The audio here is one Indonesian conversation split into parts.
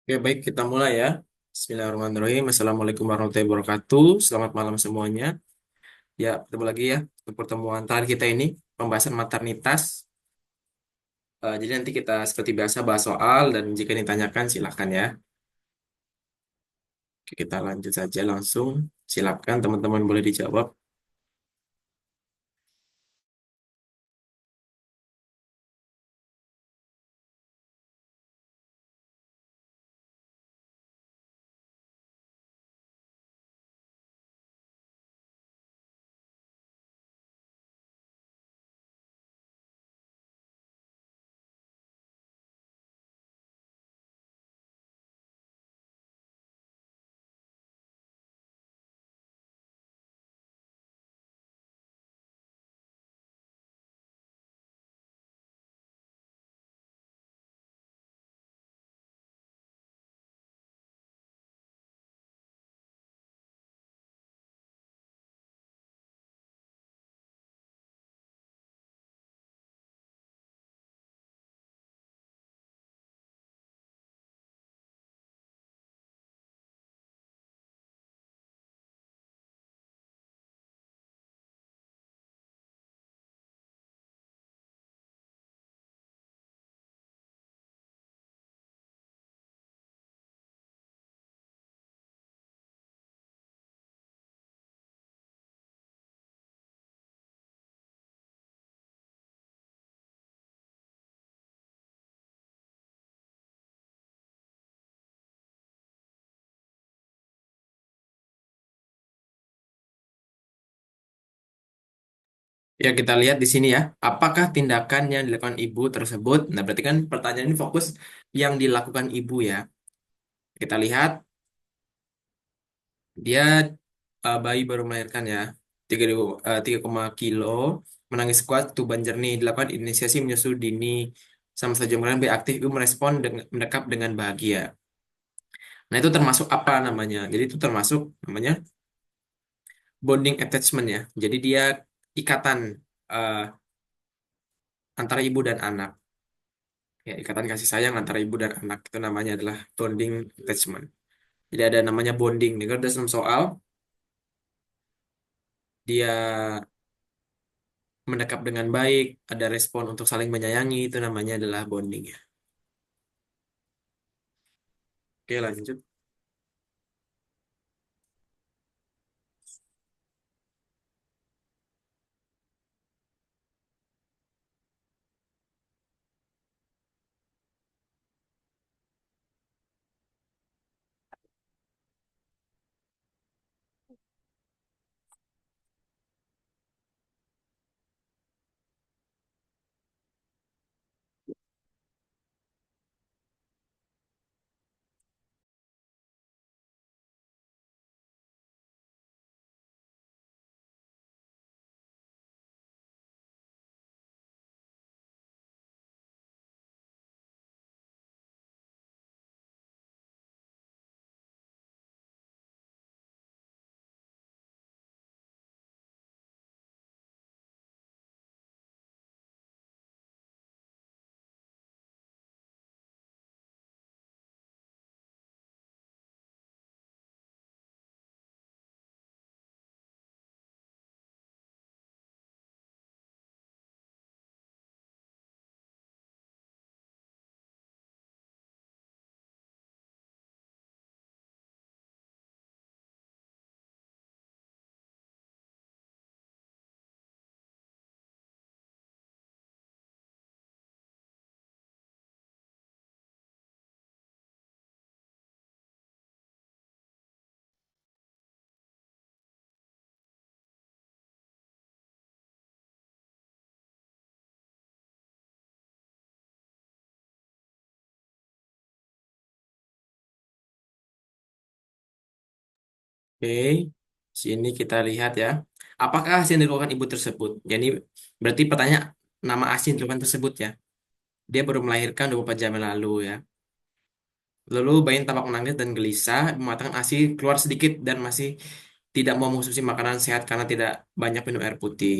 Oke, baik kita mulai ya. Bismillahirrahmanirrahim. Assalamualaikum warahmatullahi wabarakatuh. Selamat malam semuanya. Ya, ketemu lagi ya untuk pertemuan terakhir kita ini pembahasan maternitas. Jadi nanti kita seperti biasa bahas soal dan jika ditanyakan silakan ya. Oke, kita lanjut saja langsung. Silakan teman-teman boleh dijawab. Ya, kita lihat di sini ya. Apakah tindakan yang dilakukan ibu tersebut? Nah, berarti kan pertanyaan ini fokus yang dilakukan ibu ya. Kita lihat dia bayi baru melahirkan ya 3 kilo menangis kuat tuban jernih dilakukan inisiasi menyusu dini sama saja kemudian bayi aktif ibu merespon dengan mendekap dengan bahagia. Nah itu termasuk apa namanya? Jadi itu termasuk namanya bonding attachment ya. Jadi dia ikatan eh, antara ibu dan anak. Ya, ikatan kasih sayang antara ibu dan anak itu namanya adalah bonding attachment. Jadi ada namanya bonding. Ini kan dalam soal dia mendekap dengan baik, ada respon untuk saling menyayangi, itu namanya adalah bonding ya. Oke, lanjut. Oke, sini kita lihat ya. Apakah hasil yang dilakukan ibu tersebut? Jadi berarti pertanyaan nama ASI yang dilakukan tersebut ya. Dia baru melahirkan 24 jam yang lalu ya. Lalu bayi tampak menangis dan gelisah, mengatakan ASI keluar sedikit dan masih tidak mau mengonsumsi makanan sehat karena tidak banyak minum air putih.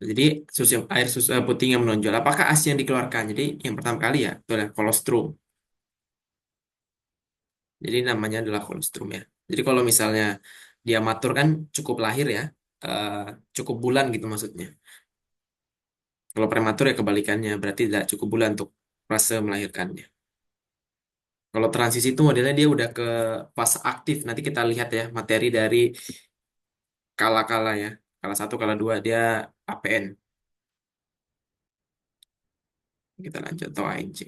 Jadi susu putih yang menonjol. Apakah ASI yang dikeluarkan? Jadi yang pertama kali ya, itu adalah kolostrum. Jadi namanya adalah kolostrum ya. Jadi kalau misalnya diamatur kan cukup lahir ya, eh, cukup bulan gitu maksudnya. Kalau prematur ya kebalikannya, berarti tidak cukup bulan untuk fase melahirkannya. Kalau transisi itu modelnya dia udah ke fase aktif. Nanti kita lihat ya materi dari kala-kala ya. Kala satu, kala dua dia APN. Kita lanjut atau ANC.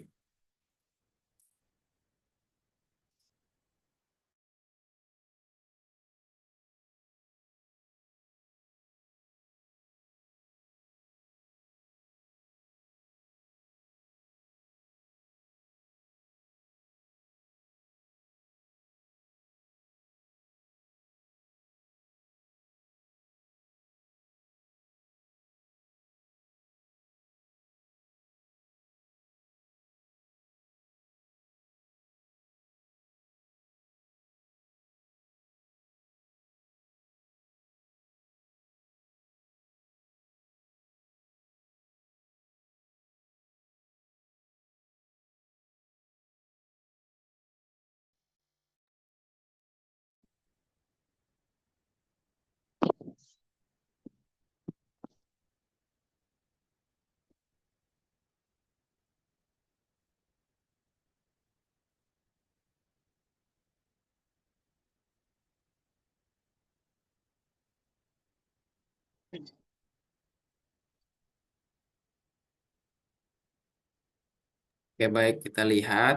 Oke, baik kita lihat.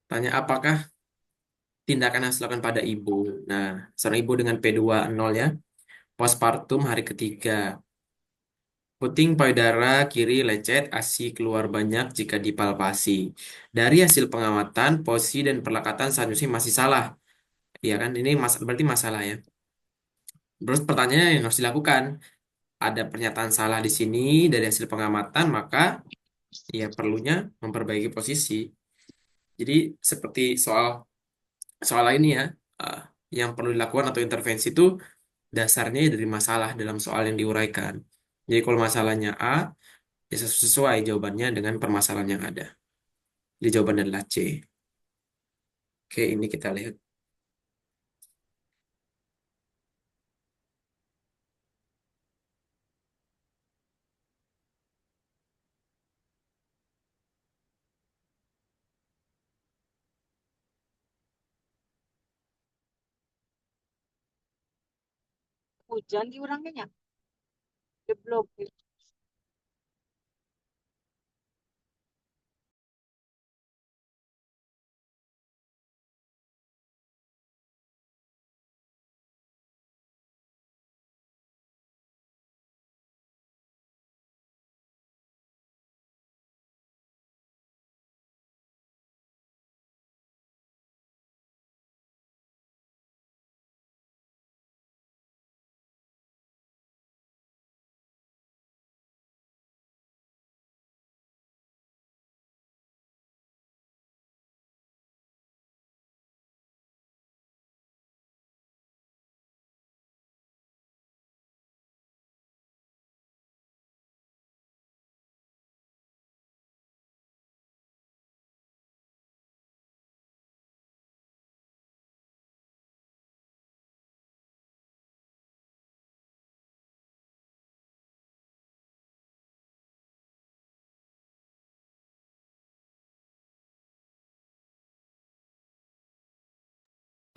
Tanya apakah tindakan yang harus dilakukan pada ibu. Nah, seorang ibu dengan P2 0 ya. Postpartum hari ketiga. Puting payudara kiri lecet, ASI keluar banyak jika dipalpasi. Dari hasil pengamatan, posisi dan perlekatan saat masih salah. Ya kan, ini berarti masalah ya. Terus pertanyaannya yang harus dilakukan, ada pernyataan salah di sini dari hasil pengamatan, maka ya perlunya memperbaiki posisi. Jadi seperti soal soal ini ya, eh, yang perlu dilakukan atau intervensi itu dasarnya dari masalah dalam soal yang diuraikan. Jadi kalau masalahnya A, ya sesuai jawabannya dengan permasalahan yang ada. Jadi jawaban adalah C. Oke, ini kita lihat. Hujan di orangnya jeblok.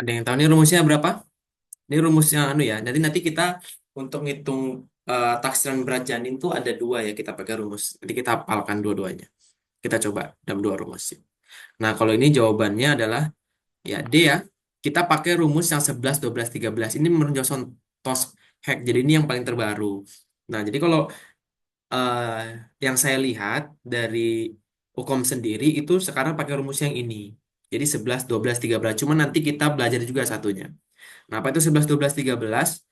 Ada yang tahu ini rumusnya berapa? Ini rumusnya anu ya. Nanti nanti kita untuk ngitung taksiran berat janin tuh ada dua ya kita pakai rumus. Nanti kita hafalkan dua-duanya. Kita coba dalam dua rumus. Nah, kalau ini jawabannya adalah ya D ya. Kita pakai rumus yang 11, 12, 13. Ini menurut Johnson Tosh-Hack. Jadi ini yang paling terbaru. Nah, jadi kalau eh, yang saya lihat dari hukum sendiri itu sekarang pakai rumus yang ini. Jadi 11, 12, 13. Cuma nanti kita belajar juga satunya. Nah, apa itu 11, 12, 13?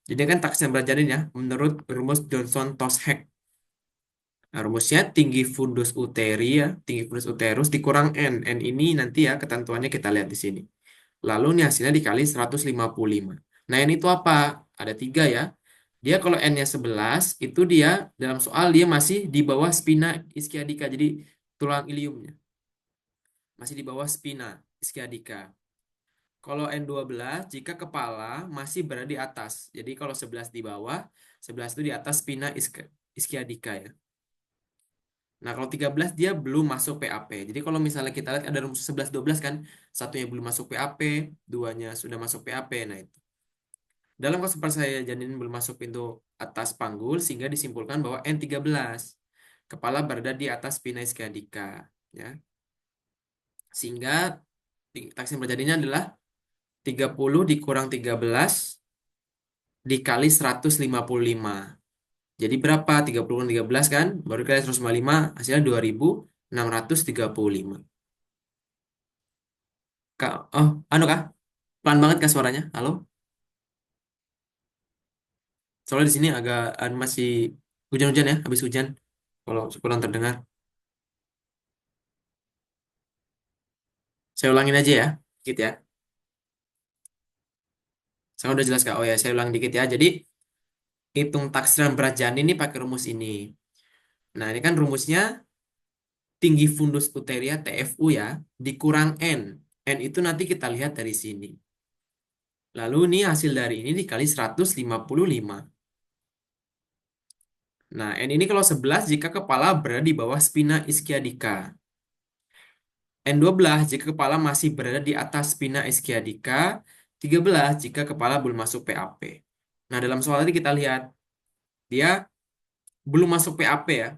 Jadi kan taksir belajarin ya menurut rumus Johnson Tosh-Hack. Nah, rumusnya tinggi fundus uteri ya, tinggi fundus uterus dikurang N. N ini nanti ya ketentuannya kita lihat di sini. Lalu nih hasilnya dikali 155. Nah, N itu apa? Ada tiga ya. Dia kalau N-nya 11, itu dia dalam soal dia masih di bawah spina ischiadica. Jadi tulang iliumnya. Masih di bawah spina Iskiadika. Kalau N12 jika kepala masih berada di atas. Jadi kalau 11 di bawah, 11 itu di atas Spina Iskiadika ya. Nah, kalau 13 dia belum masuk PAP. Jadi kalau misalnya kita lihat ada rumus 11 12 kan, satunya belum masuk PAP, duanya sudah masuk PAP. Nah, itu. Dalam kasus persaingan janin belum masuk pintu atas panggul sehingga disimpulkan bahwa N13 kepala berada di atas Spina Iskiadika ya. Sehingga taksim terjadinya adalah 30 dikurang 13 dikali 155. Jadi berapa? 30 kurang 13 kan? Baru dikali 155 hasilnya 2635. Kak, oh, anu kah? Pelan banget kah suaranya? Halo? Soalnya di sini agak masih hujan-hujan ya, habis hujan. Kalau kurang terdengar. Saya ulangin aja ya, dikit ya. Saya udah jelas Kak. Oh ya, saya ulang dikit ya. Jadi, hitung taksiran berat janin ini pakai rumus ini. Nah, ini kan rumusnya tinggi fundus uteria TFU ya, dikurang N. N itu nanti kita lihat dari sini. Lalu ini hasil dari ini dikali 155. Nah, N ini kalau 11 jika kepala berada di bawah spina ischiadica. N12 jika kepala masih berada di atas spina ischiadica. 13 jika kepala belum masuk PAP. Nah, dalam soal tadi kita lihat, dia belum masuk PAP ya.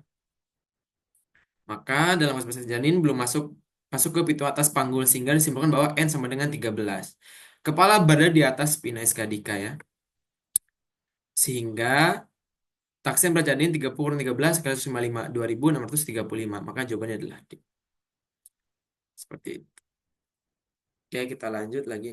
Maka dalam proses janin belum masuk masuk ke pintu atas panggul sehingga disimpulkan bahwa N sama dengan 13. Kepala berada di atas spina ischiadica ya. Sehingga taksim berat janin 30 kurang 13 kali 155 2635. Maka jawabannya adalah D. Seperti itu. Oke, kita lanjut lagi.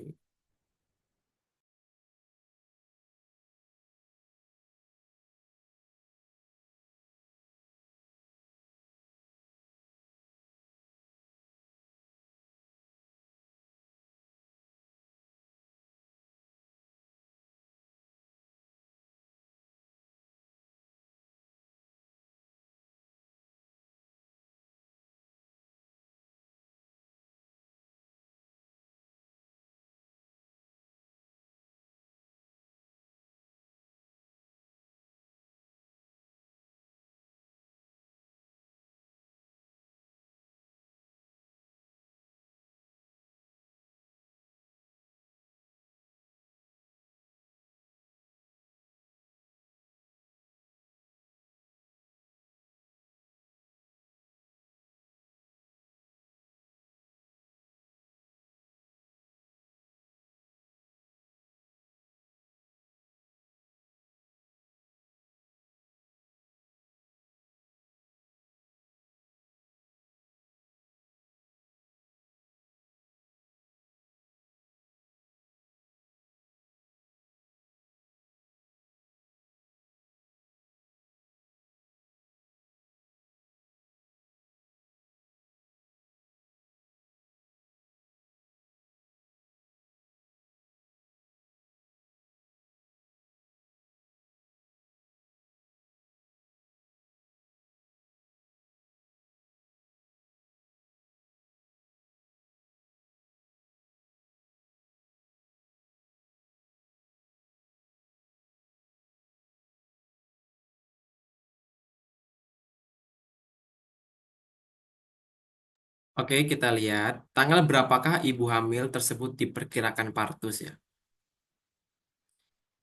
Oke, kita lihat tanggal berapakah ibu hamil tersebut diperkirakan partus ya.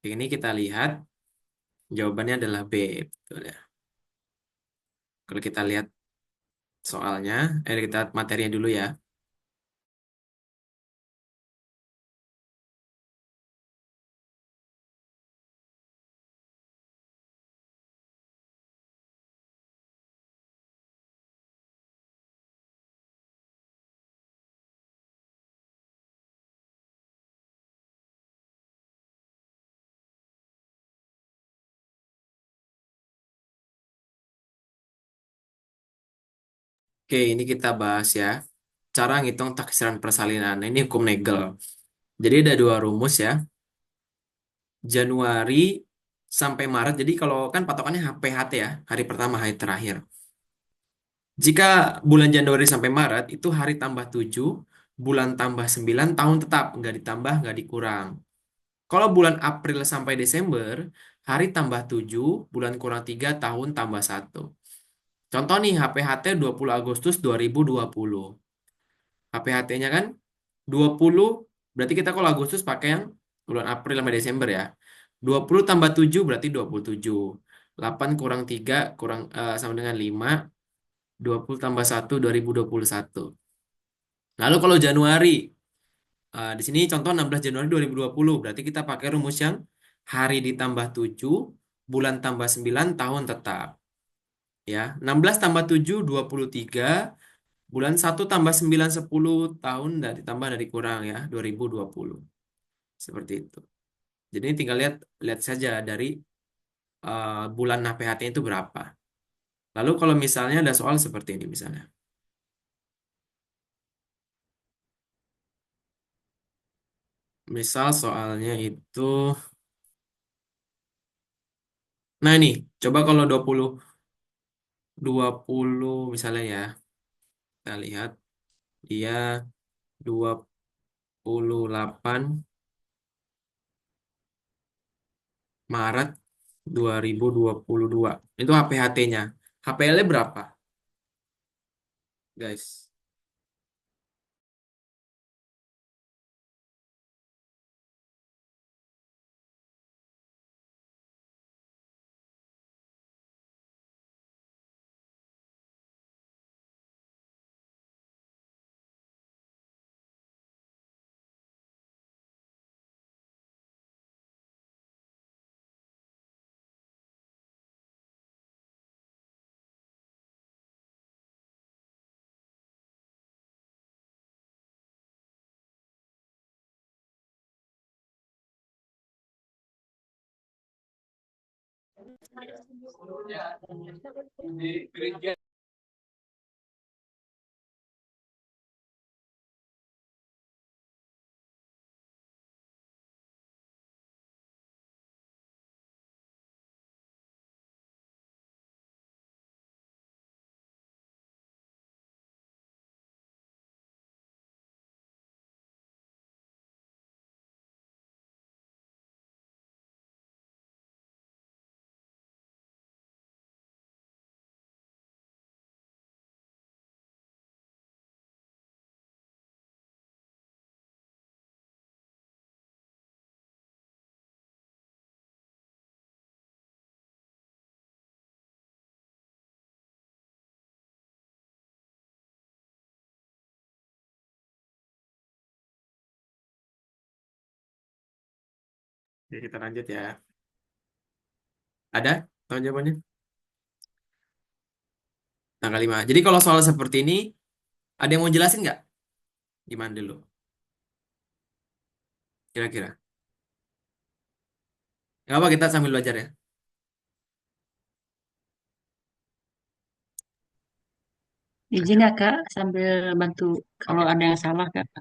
Ini kita lihat jawabannya adalah B. Betul ya. Kalau kita lihat soalnya, kita lihat materinya dulu ya. Oke, ini kita bahas ya. Cara ngitung taksiran persalinan. Nah, ini hukum Nagel. Jadi ada dua rumus ya. Januari sampai Maret. Jadi kalau kan patokannya HPHT ya. Hari pertama, hari terakhir. Jika bulan Januari sampai Maret itu hari tambah 7 Bulan tambah 9 tahun tetap, nggak ditambah, nggak dikurang. Kalau bulan April sampai Desember, hari tambah 7, bulan kurang 3, tahun tambah 1. Contoh nih, HPHT 20 Agustus 2020. HPHT-nya kan 20, berarti kita kalau Agustus pakai yang bulan April sampai Desember ya. 20 tambah 7 berarti 27. 8 kurang 3 kurang sama dengan 5. 20 tambah 1, 2021. Lalu kalau Januari, di sini contoh 16 Januari 2020, berarti kita pakai rumus yang hari ditambah 7, bulan tambah 9, tahun tetap. Ya, 16 tambah 7, 23, bulan 1 tambah 9, 10, tahun dari ditambah dari kurang ya, 2020. Seperti itu. Jadi ini tinggal lihat lihat saja dari bulan HPHT itu berapa. Lalu kalau misalnya ada soal seperti ini misalnya. Misal soalnya itu, nah ini, coba kalau 20 misalnya ya, kita lihat dia 28 Maret 2022. Itu HPHT-nya. HPL-nya berapa, guys? Jadi kita lanjut ya. Ada? Tahu jawabannya? Tanggal 5. Jadi kalau soal seperti ini, ada yang mau jelasin nggak? Gimana dulu? Kira-kira. Nggak apa, kita sambil belajar ya. Izin ya Kak, sambil bantu kalau Oke. ada yang salah Kak.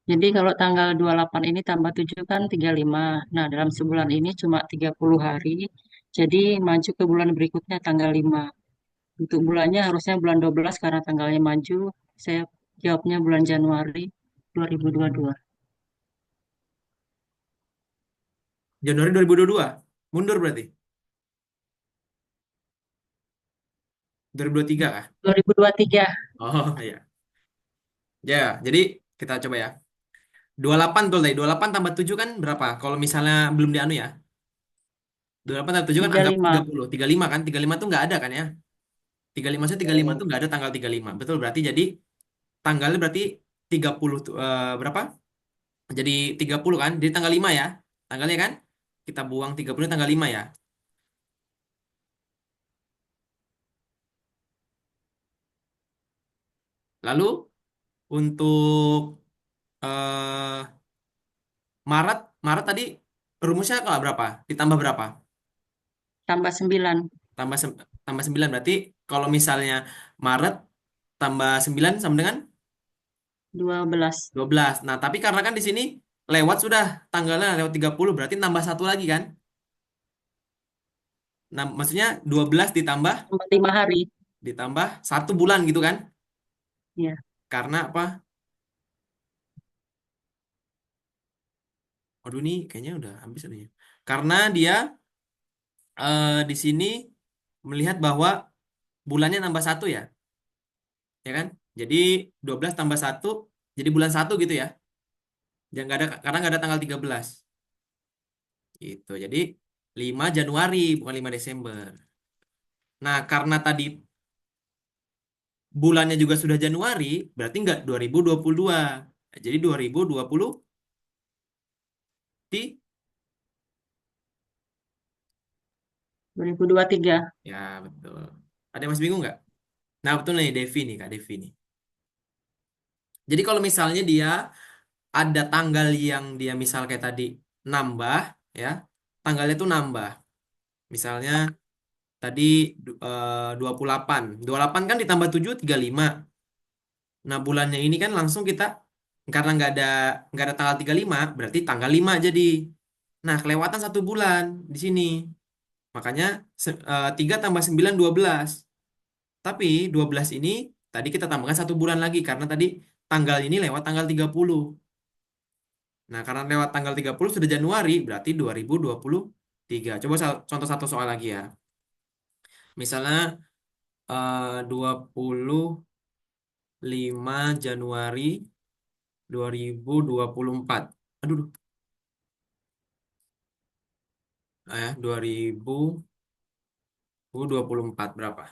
Jadi kalau tanggal 28 ini tambah 7 kan 35. Nah, dalam sebulan ini cuma 30 hari. Jadi maju ke bulan berikutnya tanggal 5. Untuk bulannya harusnya bulan 12 karena tanggalnya maju. Saya jawabnya bulan Januari 2022. Januari 2022. Mundur berarti. 2023 kah? 2023 Oh iya. Ya, jadi kita coba ya. 28 tuh tadi. 28 tambah 7 kan berapa? Kalau misalnya belum dianu ya. 28 tambah 7 kan anggap 35. 30. 35 kan? 35 tuh nggak ada kan ya? 35 maksudnya 35 tuh nggak ada tanggal 35. Betul, berarti jadi tanggalnya berarti 30 tuh, berapa? Jadi 30 kan? Jadi tanggal 5 ya. Tanggalnya kan? Kita buang 30 tanggal 5 ya. Lalu untuk eh Maret, Maret tadi rumusnya kalau berapa? Ditambah berapa? tambah 9. Tambah tambah 9 berarti kalau misalnya Maret tambah 9 sama dengan 12. 12. Nah, tapi karena kan di sini lewat sudah tanggalnya lewat 30 berarti nambah satu lagi kan? Nah, maksudnya 12 ditambah Tambah 5 hari. ditambah 1 bulan gitu kan? Ya, Karena apa? Aduh nih kayaknya udah habis nih. Karena dia di sini melihat bahwa bulannya nambah satu ya, ya kan? Jadi 12 tambah satu jadi bulan satu gitu ya. Jangan nggak ada karena nggak ada tanggal 13. Gitu. Jadi 5 Januari bukan 5 Desember. Nah, karena tadi bulannya juga sudah Januari, berarti nggak 2022. Jadi 2020 di 2023. ya betul. Ada yang masih bingung nggak? Nah, betul nih Devi nih Kak Devi nih. Jadi kalau misalnya dia ada tanggal yang dia misal kayak tadi nambah ya, tanggalnya tuh nambah. Misalnya tadi 28. 28 kan ditambah 7 35. Nah, bulannya ini kan langsung kita karena nggak ada tanggal 35 berarti tanggal 5 jadi. Nah, kelewatan satu bulan di sini. Makanya 3 tambah 9 12. Tapi 12 ini tadi kita tambahkan satu bulan lagi karena tadi tanggal ini lewat tanggal 30. Nah, karena lewat tanggal 30 sudah Januari, berarti 2023. Coba contoh satu soal lagi ya. Misalnya 25 Januari 2024. Aduh, ya, 2024 berapa?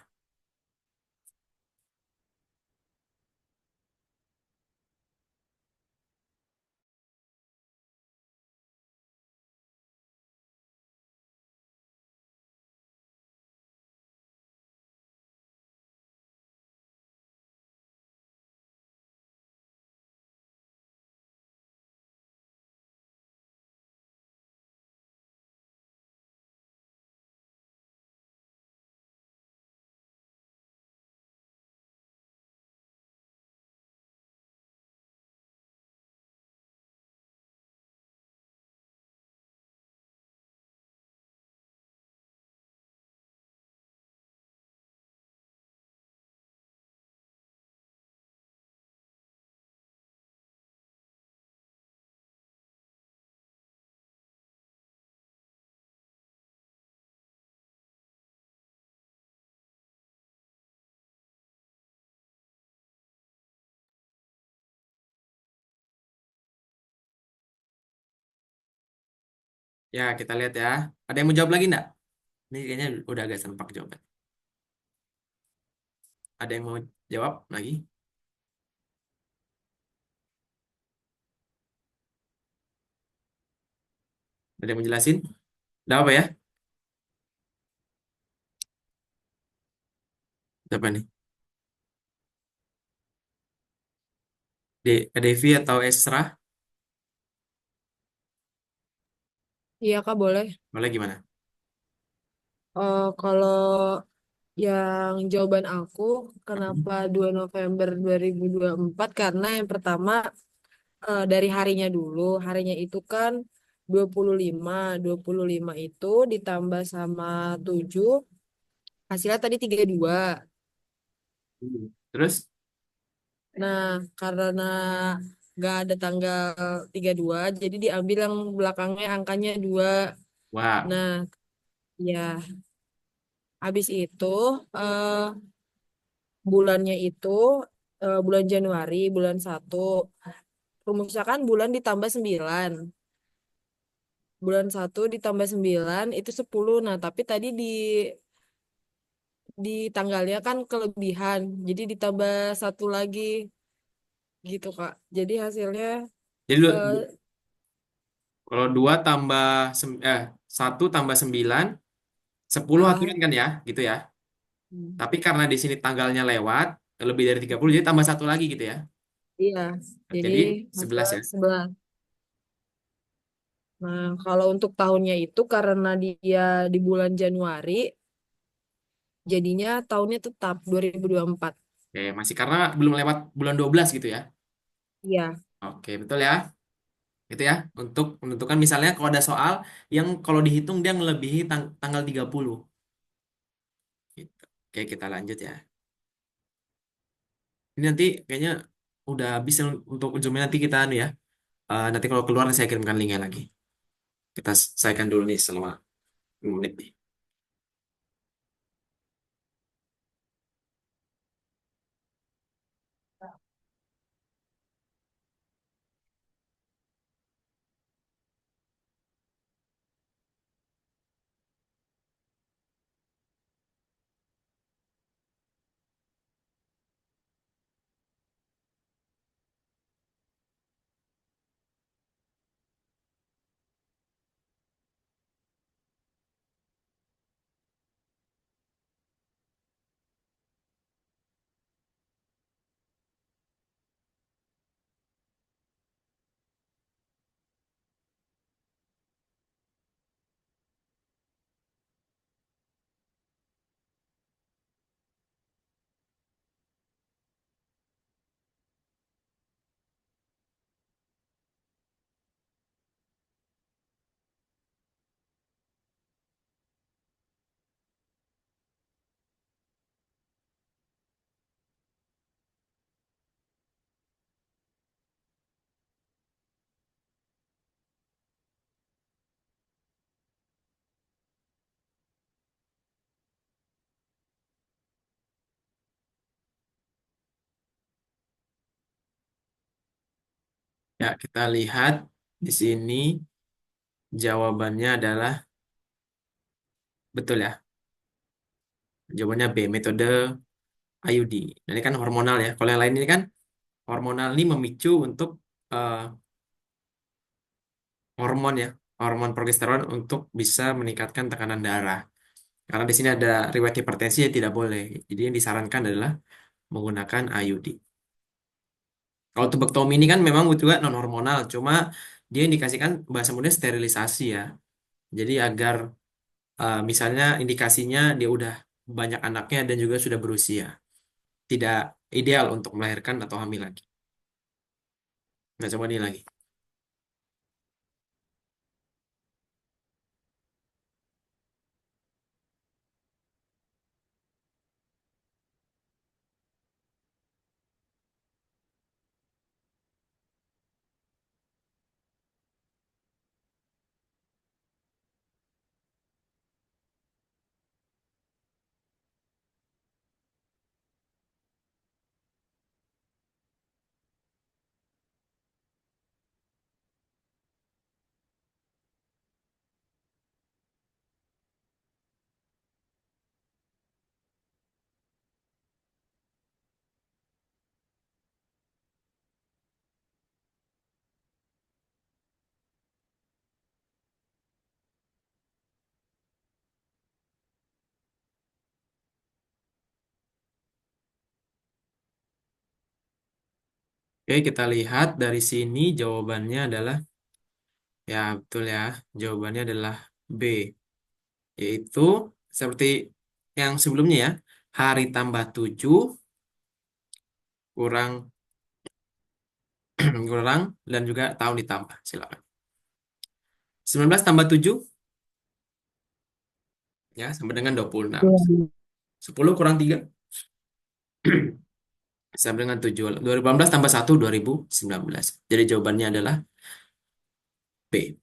Ya, kita lihat ya. Ada yang mau jawab lagi enggak? Ini kayaknya udah agak sempak jawaban. Ada yang mau jawab lagi? Ada yang mau jelasin? Udah apa ya? Apa nih? Devi atau Esra? Iya Kak boleh. Boleh gimana? Kalau yang jawaban aku kenapa 2 November 2024 karena yang pertama dari harinya dulu. Harinya itu kan 25. 25 itu ditambah sama 7 hasilnya tadi 32. Terus? Nah, karena nggak ada tanggal 32 jadi diambil yang belakangnya angkanya 2. Wow. Nah, ya habis itu eh, bulannya itu bulan Januari, bulan 1. Rumusakan bulan ditambah 9. Bulan 1 ditambah 9 itu 10. Nah, tapi tadi di tanggalnya kan kelebihan. Jadi ditambah satu lagi gitu, Kak. Jadi hasilnya Jadi eh, kalau 2 tambah 1 tambah 9 10 ah, aturan kan ya, gitu ya. Tapi karena di sini tanggalnya lewat lebih dari 30 jadi tambah satu lagi gitu ya. iya. Jadi Jadi 11 hasilnya ya. 11. Nah, kalau untuk tahunnya itu karena dia di bulan Januari, jadinya tahunnya tetap 2024. Oke, masih karena belum lewat bulan 12 gitu ya. Iya. Oke, betul ya. Itu ya untuk menentukan misalnya kalau ada soal yang kalau dihitung dia melebihi tanggal 30. Gitu. Oke, kita lanjut ya. Ini nanti kayaknya udah habis untuk ujungnya nanti kita anu ya. Nanti kalau keluar saya kirimkan linknya lagi. Kita selesaikan dulu nih selama 5 menit nih. Ya, kita lihat di sini jawabannya adalah betul ya. Jawabannya B, metode IUD. Nah, ini kan hormonal ya. Kalau yang lain ini kan hormonal ini memicu untuk eh, hormon ya, hormon progesteron untuk bisa meningkatkan tekanan darah. Karena di sini ada riwayat hipertensi ya tidak boleh. Jadi yang disarankan adalah menggunakan IUD. Kalau tubektomi ini kan memang juga non hormonal, cuma dia indikasikan bahasa mudah sterilisasi ya. Jadi agar misalnya indikasinya dia udah banyak anaknya dan juga sudah berusia, tidak ideal untuk melahirkan atau hamil lagi. Nah, coba ini lagi. Oke, kita lihat dari sini jawabannya adalah ya betul ya. Jawabannya adalah B, yaitu seperti yang sebelumnya ya, hari tambah 7 kurang kurang dan juga tahun ditambah. Silakan. 19 tambah 7 ya sama dengan 26. 10 kurang 3 sama dengan 7. 2018 tambah 1 2019. Jadi jawabannya adalah B.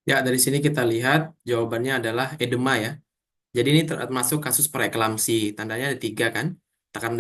Ya, dari sini kita lihat jawabannya adalah edema ya. Jadi ini termasuk kasus preeklamsi. Tandanya ada 3 kan. Tekanan